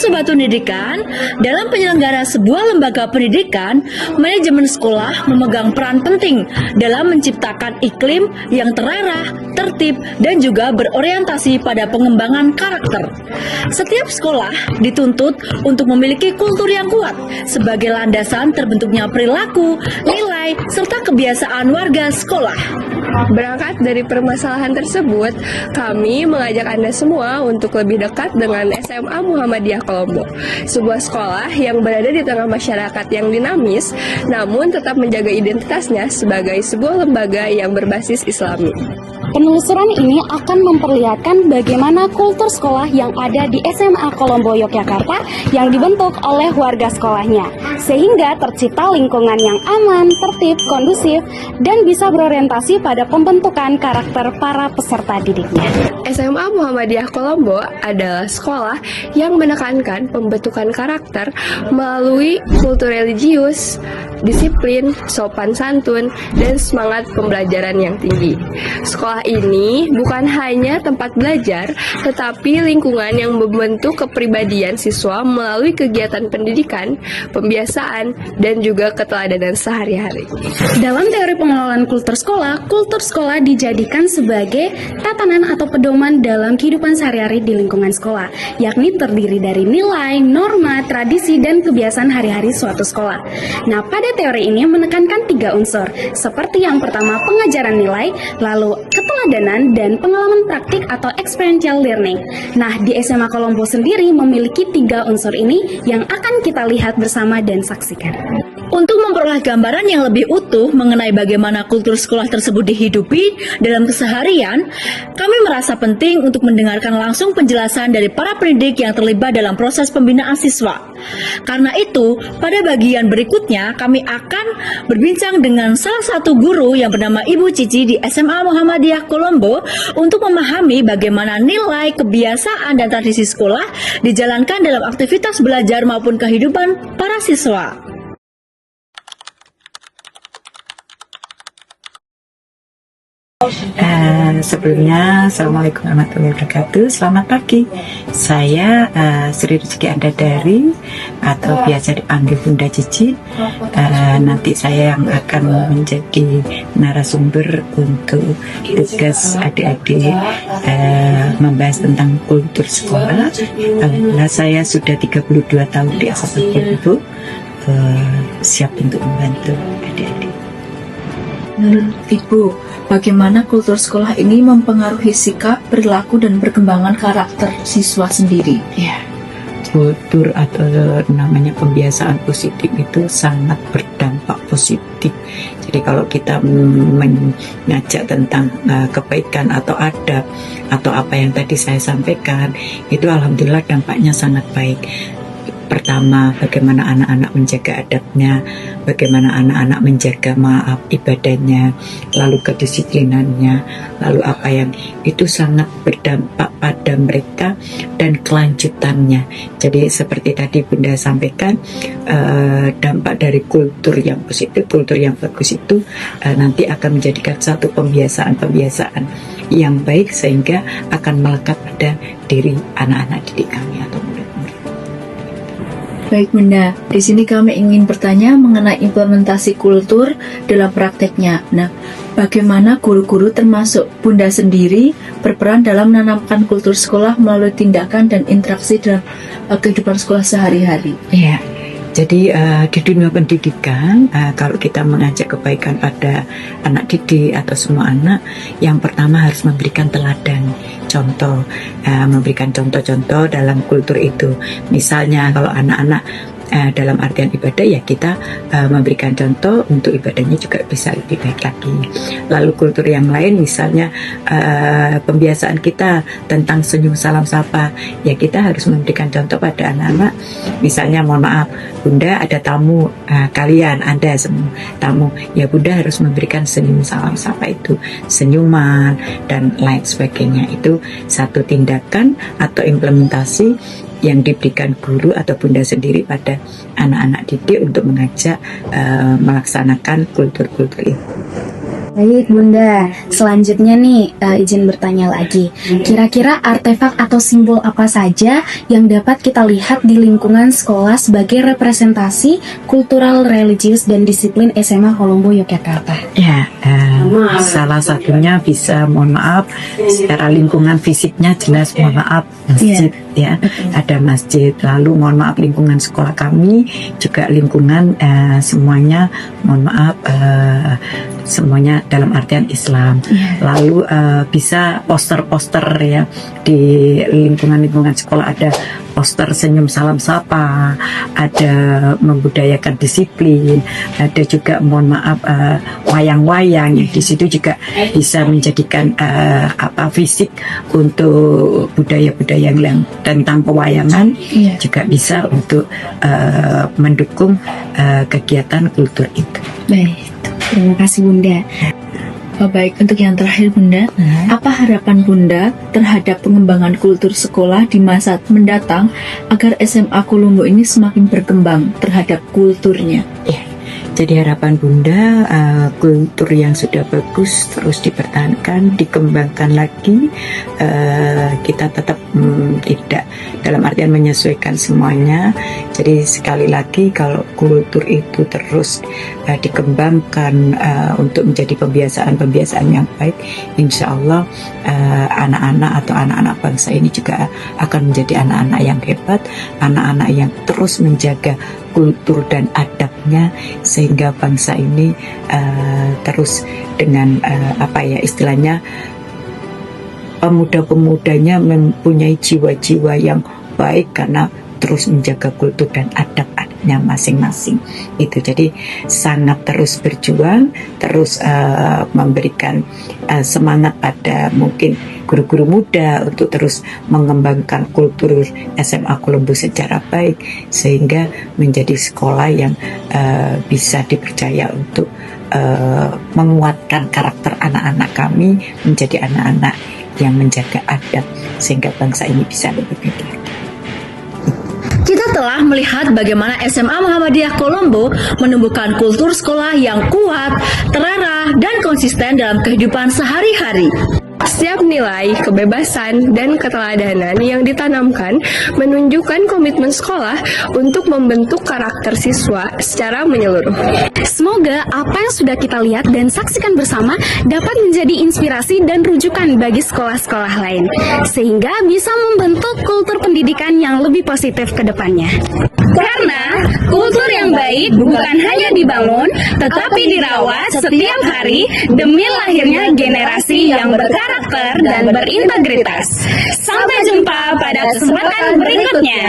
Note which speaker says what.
Speaker 1: Sobat Pendidikan, dalam penyelenggara sebuah lembaga pendidikan, manajemen sekolah memegang peran penting dalam menciptakan iklim yang terarah, tertib, dan juga berorientasi pada pengembangan karakter. Setiap sekolah dituntut untuk memiliki kultur yang kuat sebagai landasan terbentuknya perilaku, nilai, serta kebiasaan warga sekolah.
Speaker 2: Berangkat dari permasalahan tersebut, kami mengajak Anda semua untuk lebih dekat dengan SMA Muhammadiyah Kolombo, sebuah sekolah yang berada di tengah masyarakat yang dinamis, namun tetap menjaga identitasnya sebagai sebuah lembaga yang berbasis Islami.
Speaker 3: Penelusuran ini akan memperlihatkan bagaimana kultur sekolah yang ada di SMA Kolombo, Yogyakarta yang dibentuk oleh warga sekolahnya, sehingga tercipta lingkungan yang aman, tertib, kondusif, dan bisa berorientasi pada pembentukan karakter para peserta didiknya.
Speaker 2: SMA Muhammadiyah Kolombo adalah sekolah yang menekankan pembentukan karakter melalui kultur religius, disiplin, sopan santun, dan semangat pembelajaran yang tinggi. Sekolah ini bukan hanya tempat belajar, tetapi lingkungan yang membentuk kepribadian siswa melalui kegiatan pendidikan, pembiasaan, dan juga keteladanan sehari-hari.
Speaker 3: Dalam teori pengelolaan kultur sekolah dijadikan sebagai tatanan atau pedoman dalam kehidupan sehari-hari di lingkungan sekolah, yakni terdiri dari nilai, norma, tradisi, dan kebiasaan hari-hari suatu sekolah. Nah, pada teori ini menekankan 3 unsur, seperti yang pertama pengajaran nilai, lalu keteladanan, dan pengalaman praktik atau experiential learning. Nah, di SMA Kolombo sendiri memiliki 3 unsur ini yang akan kita lihat bersama dan saksikan.
Speaker 1: Untuk memperoleh gambaran yang lebih utuh mengenai bagaimana kultur sekolah tersebut dihidupi dalam keseharian, kami merasa penting untuk mendengarkan langsung penjelasan dari para pendidik yang terlibat dalam proses pembinaan siswa. Karena itu, pada bagian berikutnya kami akan berbincang dengan salah satu guru yang bernama Ibu Cici di SMA Muhammadiyah Kolombo untuk memahami bagaimana nilai, kebiasaan, dan tradisi sekolah dijalankan dalam aktivitas belajar maupun kehidupan para siswa.
Speaker 4: Sebelumnya, Assalamualaikum warahmatullahi wabarakatuh. Selamat pagi. Saya Sri Rizky Andadari atau biasa dipanggil Bunda Cici. Nanti saya yang akan menjadi narasumber untuk tugas adik-adik membahas tentang kultur sekolah. Alhamdulillah saya sudah 32 tahun di Asabul Ibu, siap untuk membantu adik-adik.
Speaker 5: Menurut Ibu, bagaimana kultur sekolah ini mempengaruhi sikap, perilaku, dan perkembangan karakter siswa sendiri?
Speaker 4: Ya, kultur atau namanya pembiasaan positif itu sangat berdampak positif. Jadi kalau kita mengajak tentang kebaikan atau adab atau apa yang tadi saya sampaikan, itu alhamdulillah dampaknya sangat baik. Pertama, bagaimana anak-anak menjaga adabnya, bagaimana anak-anak menjaga maaf ibadahnya, lalu kedisiplinannya, lalu apa yang itu sangat berdampak pada mereka dan kelanjutannya. Jadi seperti tadi Bunda sampaikan, dampak dari kultur yang positif, kultur yang bagus itu nanti akan menjadikan satu pembiasaan yang baik sehingga akan melekat pada diri anak-anak didik kami atau murid-murid.
Speaker 5: Baik Bunda, di sini kami ingin bertanya mengenai implementasi kultur dalam prakteknya. Nah, bagaimana guru-guru termasuk Bunda sendiri berperan dalam menanamkan kultur sekolah melalui tindakan dan interaksi dalam kehidupan sekolah sehari-hari?
Speaker 4: Iya. Jadi di dunia pendidikan, kalau kita mengajak kebaikan pada anak didik atau semua anak, yang pertama harus memberikan teladan, contoh, memberikan contoh-contoh dalam kultur itu. Misalnya kalau anak-anak dalam artian ibadah, ya kita memberikan contoh untuk ibadahnya juga bisa lebih baik lagi. Lalu kultur yang lain, misalnya pembiasaan kita tentang senyum salam sapa, ya kita harus memberikan contoh pada anak-anak. Misalnya mohon maaf Bunda, ada tamu, kalian Anda semua tamu, ya Bunda harus memberikan senyum salam sapa itu, senyuman dan lain sebagainya. Itu satu tindakan atau implementasi yang diberikan guru atau Bunda sendiri pada anak-anak didik untuk mengajak melaksanakan kultur-kultur itu.
Speaker 3: Baik Bunda, selanjutnya nih izin bertanya lagi. Kira-kira artefak atau simbol apa saja yang dapat kita lihat di lingkungan sekolah sebagai representasi kultural, religius, dan disiplin SMA Kolombo Yogyakarta?
Speaker 4: Ya, salah satunya bisa, mohon maaf, secara lingkungan fisiknya jelas, mohon maaf, masjid ya, ada masjid. Lalu mohon maaf lingkungan sekolah kami juga lingkungan semuanya, mohon maaf semuanya dalam artian Islam. Lalu bisa poster-poster ya, di lingkungan-lingkungan sekolah ada poster senyum salam sapa, ada membudayakan disiplin, ada juga mohon maaf wayang-wayang yang di situ juga bisa menjadikan fisik untuk budaya-budaya yang tentang pewayangan, juga bisa untuk mendukung kegiatan kultur itu.
Speaker 3: Baik, terima kasih Bunda.
Speaker 5: Baik, untuk yang terakhir Bunda, apa harapan Bunda terhadap pengembangan kultur sekolah di masa mendatang agar SMA Kolombo ini semakin berkembang terhadap kulturnya?
Speaker 4: Jadi harapan Bunda, kultur yang sudah bagus terus dipertahankan, dikembangkan lagi. Kita tetap tidak dalam artian menyesuaikan semuanya. Jadi sekali lagi kalau kultur itu terus dikembangkan untuk menjadi pembiasaan-pembiasaan yang baik, insya Allah anak-anak atau anak-anak bangsa ini juga akan menjadi anak-anak yang hebat, anak-anak yang terus menjaga kultur dan adabnya, sehingga bangsa ini terus dengan istilahnya pemuda-pemudanya mempunyai jiwa-jiwa yang baik karena terus menjaga kultur dan adab-adabnya masing-masing. Itu jadi sangat terus berjuang, terus memberikan semangat pada mungkin guru-guru muda untuk terus mengembangkan kultur SMA Kolombo secara baik, sehingga menjadi sekolah yang bisa dipercaya untuk menguatkan karakter anak-anak kami menjadi anak-anak yang menjaga adab, sehingga bangsa ini bisa lebih baik.
Speaker 1: Kita telah melihat bagaimana SMA Muhammadiyah Kolombo menumbuhkan kultur sekolah yang kuat, terarah, dan konsisten dalam kehidupan sehari-hari.
Speaker 2: Setiap nilai, kebebasan, dan keteladanan yang ditanamkan menunjukkan komitmen sekolah untuk membentuk karakter siswa secara menyeluruh.
Speaker 3: Semoga apa yang sudah kita lihat dan saksikan bersama dapat menjadi inspirasi dan rujukan bagi sekolah-sekolah lain, sehingga bisa membentuk kultur pendidikan yang lebih positif ke depannya. Karena kultur yang baik bukan hanya dibangun, tetapi dirawat setiap hari demi lahirnya generasi yang berkarakter dan berintegritas. Sampai jumpa pada kesempatan berikutnya.